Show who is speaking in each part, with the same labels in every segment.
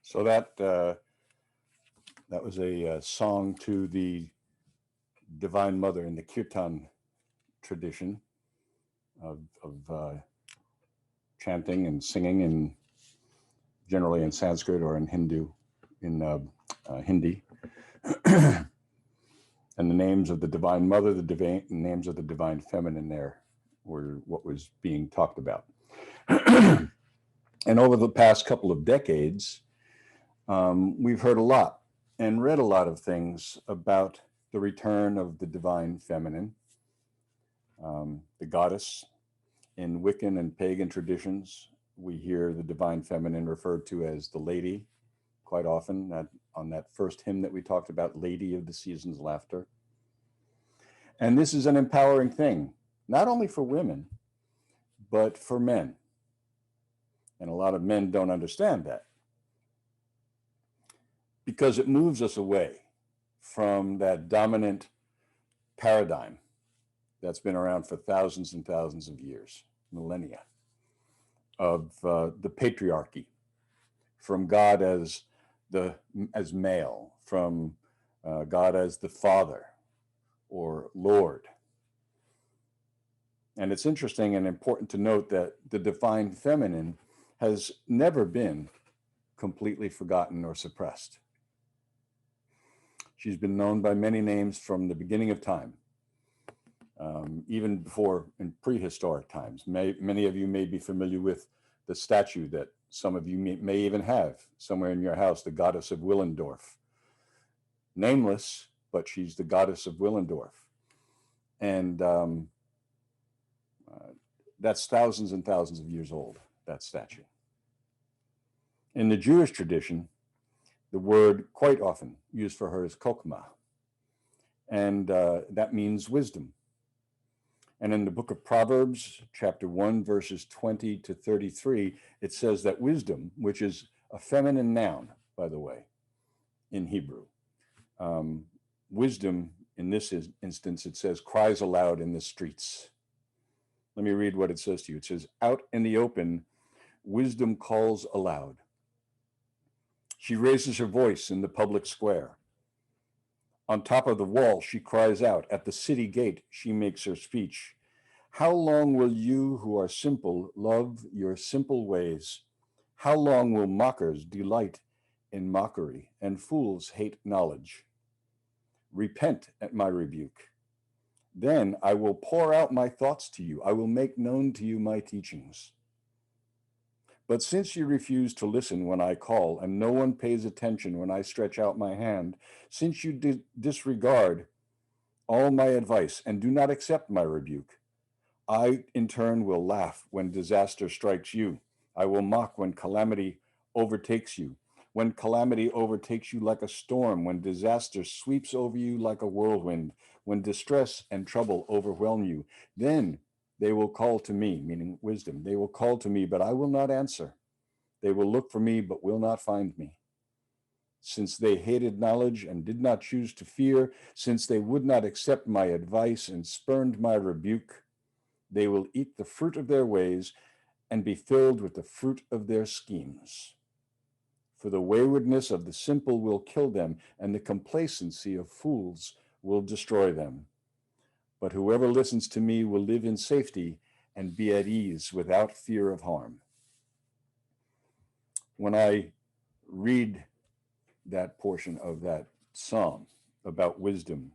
Speaker 1: So that was a song to the Divine Mother in the Kirtan tradition of chanting and singing, and generally in Sanskrit or in Hindi. And the names of the Divine Mother, the names of the Divine Feminine there were what was being talked about. And over the past couple of decades, we've heard a lot and read a lot of things about the return of the Divine Feminine, the goddess. In Wiccan and pagan traditions, we hear the Divine Feminine referred to as the Lady quite often, on that first hymn that we talked about, Lady of the Season's Laughter. And this is an empowering thing, not only for women, but for men. And a lot of men don't understand that, because it moves us away from that dominant paradigm that's been around for thousands and thousands of years, millennia, of the patriarchy, from God as male, from God as the Father or Lord. And it's interesting and important to note that the Divine Feminine has never been completely forgotten or suppressed. She's been known by many names from the beginning of time, even before, in prehistoric times. Many of you may be familiar with the statue that some of you may even have somewhere in your house, the goddess of Willendorf. Nameless, but she's the goddess of Willendorf. And that's thousands and thousands of years old, that statue. In the Jewish tradition, the word quite often used for her is kokma, and that means wisdom. And in the book of Proverbs, chapter 1, verses 20 to 33, it says that wisdom, which is a feminine noun, by the way, in Hebrew, wisdom, in this instance, it says, cries aloud in the streets. Let me read what it says to you. It says, out in the open, wisdom calls aloud. She raises her voice in the public square. On top of the wall, she cries out. At the city gate, she makes her speech. How long will you who are simple love your simple ways? How long will mockers delight in mockery and fools hate knowledge? Repent at my rebuke. Then I will pour out my thoughts to you. I will make known to you my teachings. But since you refuse to listen when I call, and no one pays attention when I stretch out my hand, since you disregard all my advice and do not accept my rebuke, I in turn will laugh when disaster strikes you. I will mock when calamity overtakes you. When calamity overtakes you like a storm, when disaster sweeps over you like a whirlwind, when distress and trouble overwhelm you, then they will call to me, meaning wisdom. They will call to me, but I will not answer. They will look for me, but will not find me. Since they hated knowledge and did not choose to fear, since they would not accept my advice and spurned my rebuke, they will eat the fruit of their ways and be filled with the fruit of their schemes. For the waywardness of the simple will kill them, and the complacency of fools will destroy them. But whoever listens to me will live in safety and be at ease without fear of harm. When I read that portion of that psalm about wisdom,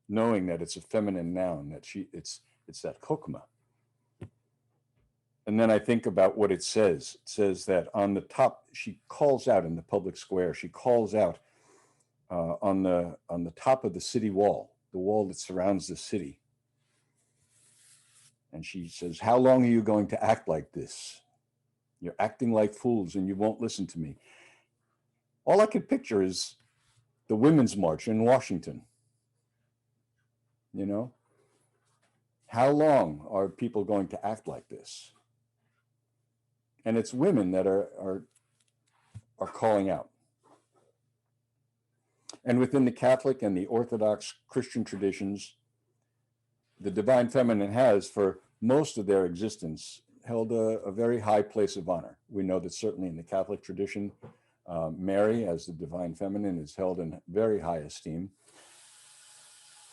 Speaker 1: knowing that it's a feminine noun, that it's that kokma. And then I think about what it says. It says that on the top, she calls out in the public square, she calls out on the top of the city wall, the wall that surrounds the city. And she says, how long are you going to act like this? You're acting like fools and you won't listen to me. All I could picture is the Women's March in Washington. You know, how long are people going to act like this? And it's women that are calling out. And within the Catholic and the Orthodox Christian traditions, the Divine Feminine has, for most of their existence, held a very high place of honor. We know that certainly in the Catholic tradition, Mary, as the divine feminine, is held in very high esteem.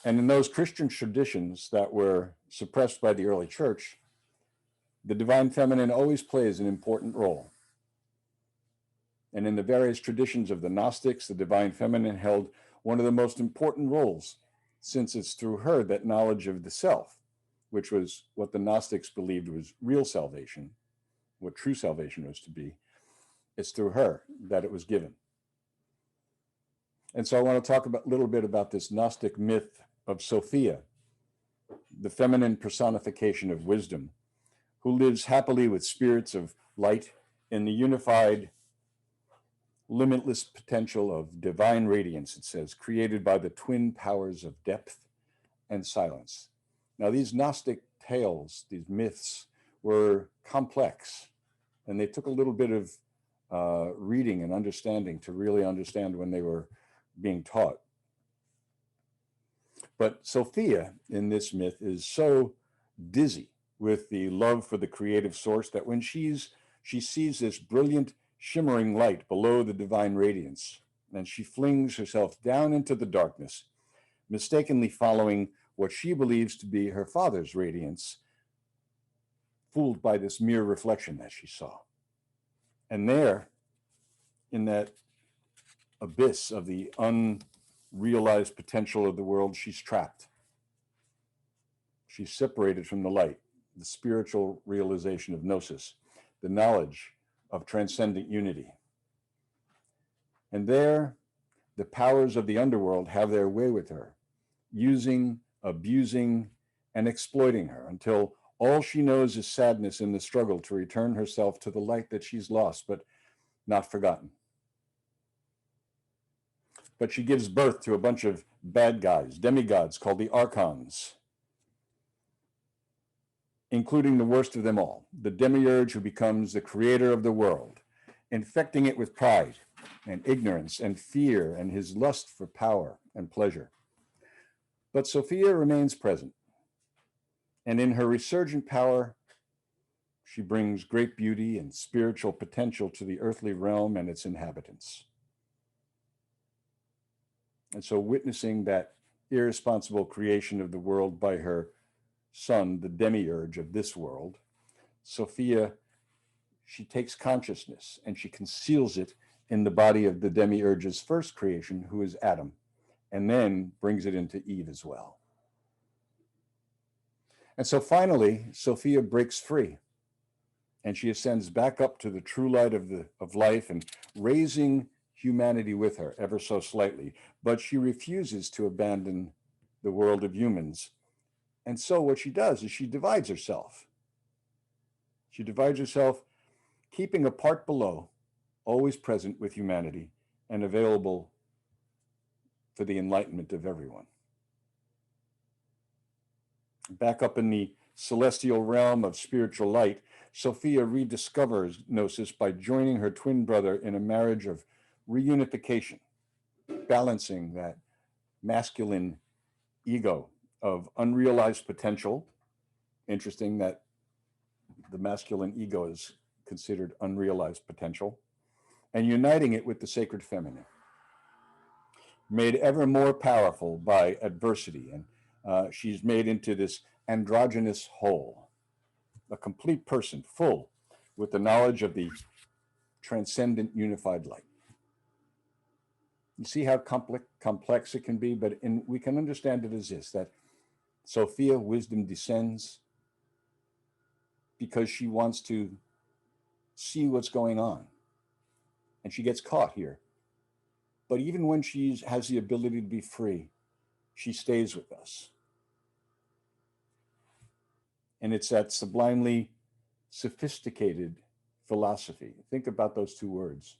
Speaker 1: And in those Christian traditions that were suppressed by the early church, the divine feminine always plays an important role. And in the various traditions of the Gnostics, the divine feminine held one of the most important roles, since it's through her that knowledge of the self, which was what the Gnostics believed was real salvation, what true salvation was to be, it's through her that it was given. And so I want to talk a little bit about this Gnostic myth of Sophia, the feminine personification of wisdom, who lives happily with spirits of light in the unified, limitless potential of divine radiance, it says, created by the twin powers of depth and silence. Now, these Gnostic tales, these myths, were complex, and they took a little bit of reading and understanding to really understand when they were being taught. But Sophia in this myth is so dizzy with the love for the creative source that when she sees this brilliant, shimmering light below the divine radiance, and she flings herself down into the darkness, mistakenly following what she believes to be her father's radiance, fooled by this mere reflection that she saw. And there, in that abyss of the unrealized potential of the world, she's trapped. She's separated from the light, the spiritual realization of gnosis, the knowledge of transcendent unity. And there, the powers of the underworld have their way with her, using, abusing, and exploiting her until all she knows is sadness in the struggle to return herself to the light that she's lost, but not forgotten. But she gives birth to a bunch of bad guys, demigods called the archons, including the worst of them all, the demiurge who becomes the creator of the world, infecting it with pride and ignorance and fear and his lust for power and pleasure. But Sophia remains present, and in her resurgent power, she brings great beauty and spiritual potential to the earthly realm and its inhabitants. And so witnessing that irresponsible creation of the world by her son, the demiurge of this world, Sophia, she takes consciousness and she conceals it in the body of the demiurge's first creation, who is Adam, and then brings it into Eve as well. And so finally, Sophia breaks free, and she ascends back up to the true light of life and raising humanity with her ever so slightly, but she refuses to abandon the world of humans. And so what she does is she divides herself. She divides herself, keeping a part below, always present with humanity and available for the enlightenment of everyone. Back up in the celestial realm of spiritual light, Sophia rediscovers gnosis by joining her twin brother in a marriage of reunification, balancing that masculine ego of unrealized potential. Interesting that the masculine ego is considered unrealized potential, and uniting it with the sacred feminine, made ever more powerful by adversity. And she's made into this androgynous whole, a complete person, full with the knowledge of the transcendent unified light. You see how complex it can be, but we can understand it as this, that Sophia, wisdom descends because she wants to see what's going on. And she gets caught here. But even when she has the ability to be free, she stays with us. And it's that sublimely sophisticated philosophy. Think about those two words.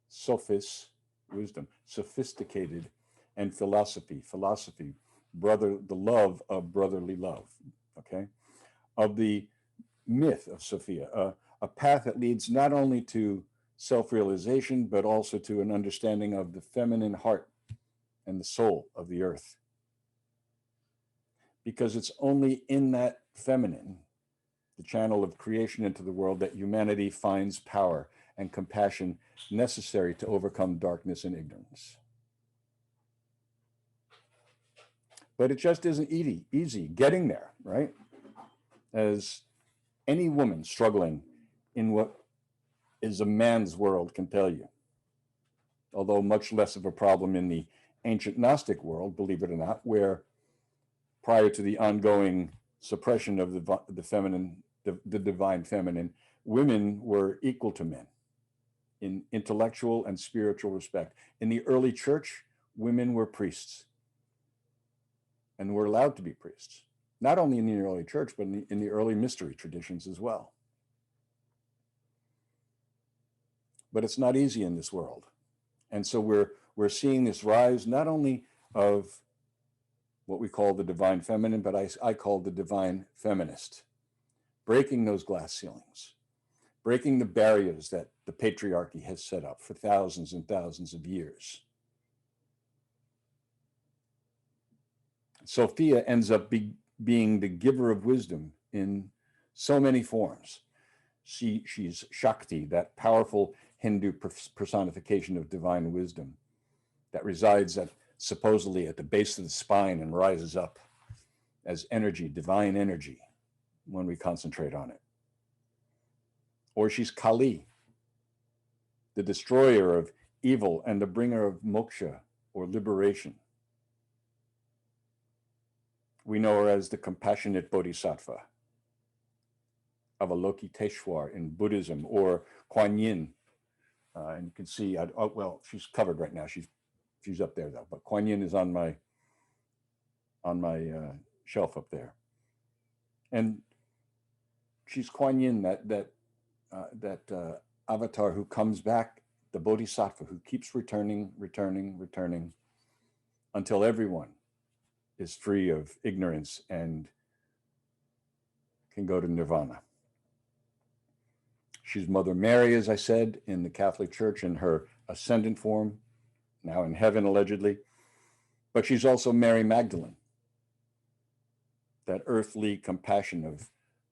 Speaker 1: Sophis, wisdom, sophisticated, and philosophy. Philosophy, brother, the love of brotherly love, okay? Of the myth of Sophia, a path that leads not only to self-realization, but also to an understanding of the feminine heart and the soul of the earth. Because it's only in that feminine, the channel of creation into the world, that humanity finds power and compassion necessary to overcome darkness and ignorance. But it just isn't easy getting there, right? As any woman struggling in what is a man's world can tell you. Although much less of a problem in the ancient Gnostic world, believe it or not, where prior to the ongoing suppression of the feminine, the divine feminine, women were equal to men in intellectual and spiritual respect. In the early church, women were priests and were allowed to be priests, not only in the early church, but in the early mystery traditions as well. But it's not easy in this world. And so we're seeing this rise not only of what we call the divine feminine, but I call the divine feminist, breaking those glass ceilings, breaking the barriers that the patriarchy has set up for thousands and thousands of years. Sophia ends up being the giver of wisdom in so many forms. She's Shakti, that powerful Hindu personification of divine wisdom that resides supposedly at the base of the spine and rises up as energy, divine energy, when we concentrate on it. Or she's Kali, the destroyer of evil and the bringer of moksha, or liberation. We know her as the compassionate bodhisattva, Avalokiteshvar in Buddhism, or Kuan Yin. And you can see, well, she's covered right now. She's up there though, but Kuan Yin is on my shelf up there. And she's Kuan Yin, that avatar who comes back, the bodhisattva who keeps returning until everyone is free of ignorance and can go to nirvana. She's Mother Mary, as I said, in the Catholic Church in her ascendant form, now in heaven allegedly, but she's also Mary Magdalene, that earthly compassion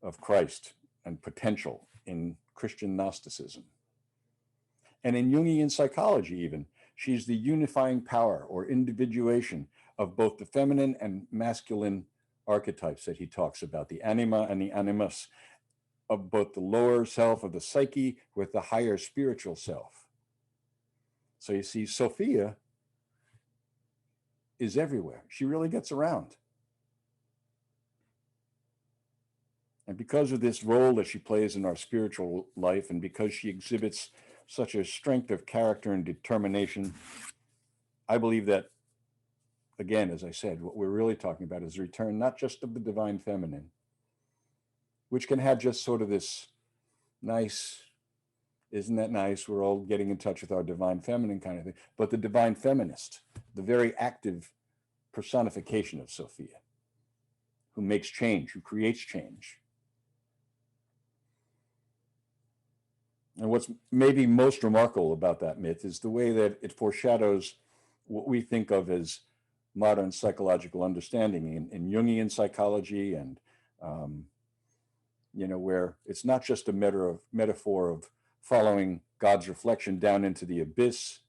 Speaker 1: of Christ and potential in Christian Gnosticism. And in Jungian psychology even, she's the unifying power or individuation of both the feminine and masculine archetypes that he talks about, the anima and the animus, of both the lower self of the psyche with the higher spiritual self. So you see, Sophia is everywhere. She really gets around. And because of this role that she plays in our spiritual life, and because she exhibits such a strength of character and determination, I believe that, again, as I said, what we're really talking about is the return not just of the divine feminine, which can have just sort of this nice, isn't that nice, we're all getting in touch with our divine feminine kind of thing, but the divine feminist, the very active personification of Sophia, who makes change, who creates change. And what's maybe most remarkable about that myth is the way that it foreshadows what we think of as modern psychological understanding in Jungian psychology, and where it's not just a metaphor of following God's reflection down into the abyss,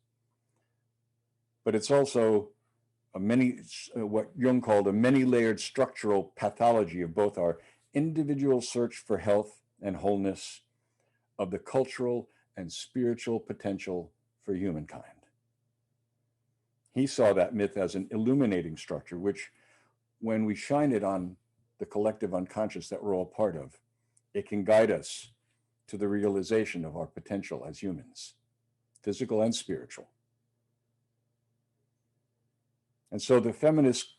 Speaker 1: but it's also what Jung called a many-layered structural pathology of both our individual search for health and wholeness, of the cultural and spiritual potential for humankind. He saw that myth as an illuminating structure, which, when we shine it on the collective unconscious that we're all part of, it can guide us to the realization of our potential as humans, physical and spiritual. And so the feminist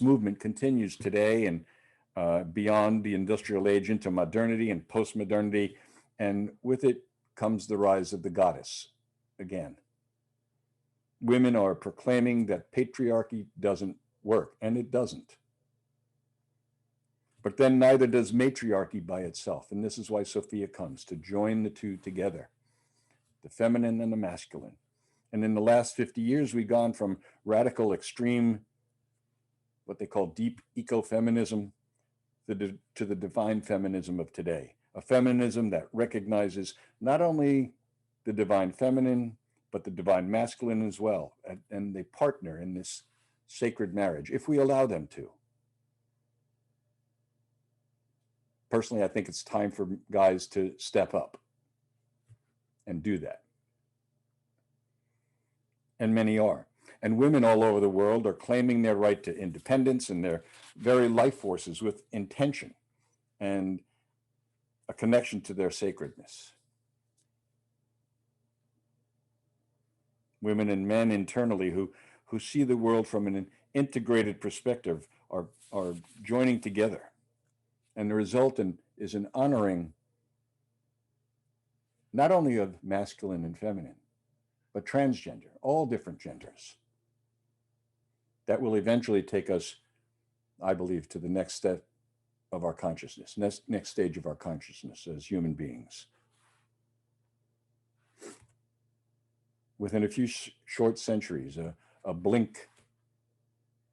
Speaker 1: movement continues today and beyond the industrial age into modernity and post-modernity, and with it comes the rise of the goddess again. Women are proclaiming that patriarchy doesn't work, and it doesn't. But then neither does matriarchy by itself, and this is why Sophia comes, to join the two together, the feminine and the masculine. And in the last 50 years, we've gone from radical extreme, what they call deep ecofeminism, to the divine feminism of today, a feminism that recognizes not only the divine feminine, but the divine masculine as well. And they partner in this sacred marriage, if we allow them to. Personally, I think it's time for guys to step up and do that. And many are. And women all over the world are claiming their right to independence and their very life forces with intention and a connection to their sacredness. Women and men internally who see the world from an integrated perspective are joining together. And the result is an honoring not only of masculine and feminine, but transgender, all different genders. That will eventually take us, I believe, to the next step of our consciousness, next stage of our consciousness as human beings. Within a few short centuries, a blink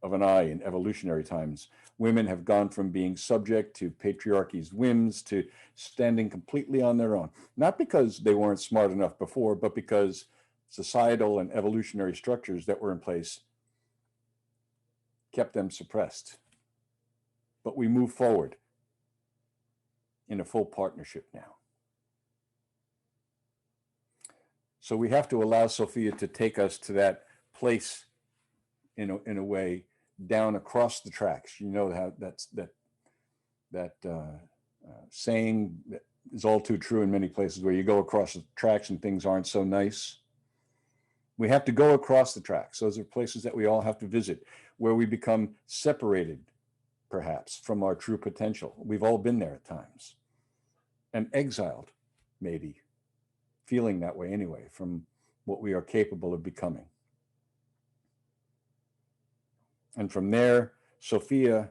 Speaker 1: of an eye in evolutionary times, women have gone from being subject to patriarchy's whims to standing completely on their own. Not because they weren't smart enough before, but because societal and evolutionary structures that were in place kept them suppressed. But we move forward in a full partnership now. So we have to allow Sophia to take us to that place in a way down across the tracks. You know how that saying that is all too true in many places where you go across the tracks and things aren't so nice. We have to go across the tracks. Those are places that we all have to visit, where we become separated, perhaps, from our true potential. We've all been there at times. And exiled, maybe, feeling that way anyway, from what we are capable of becoming. And from there, Sophia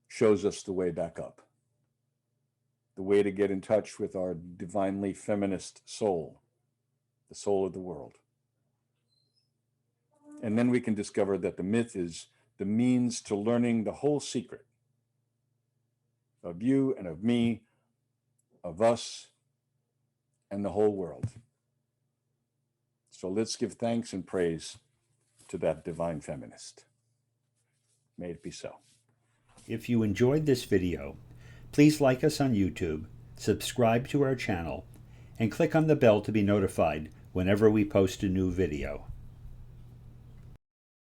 Speaker 1: shows us the way back up, the way to get in touch with our divinely feminist soul, the soul of the world. And then we can discover that the myth is the means to learning the whole secret of you and of me, of us, and the whole world. So let's give thanks and praise to that divine feminist. May it be so.
Speaker 2: If you enjoyed this video, please like us on YouTube, subscribe to our channel, and click on the bell to be notified whenever we post a new video.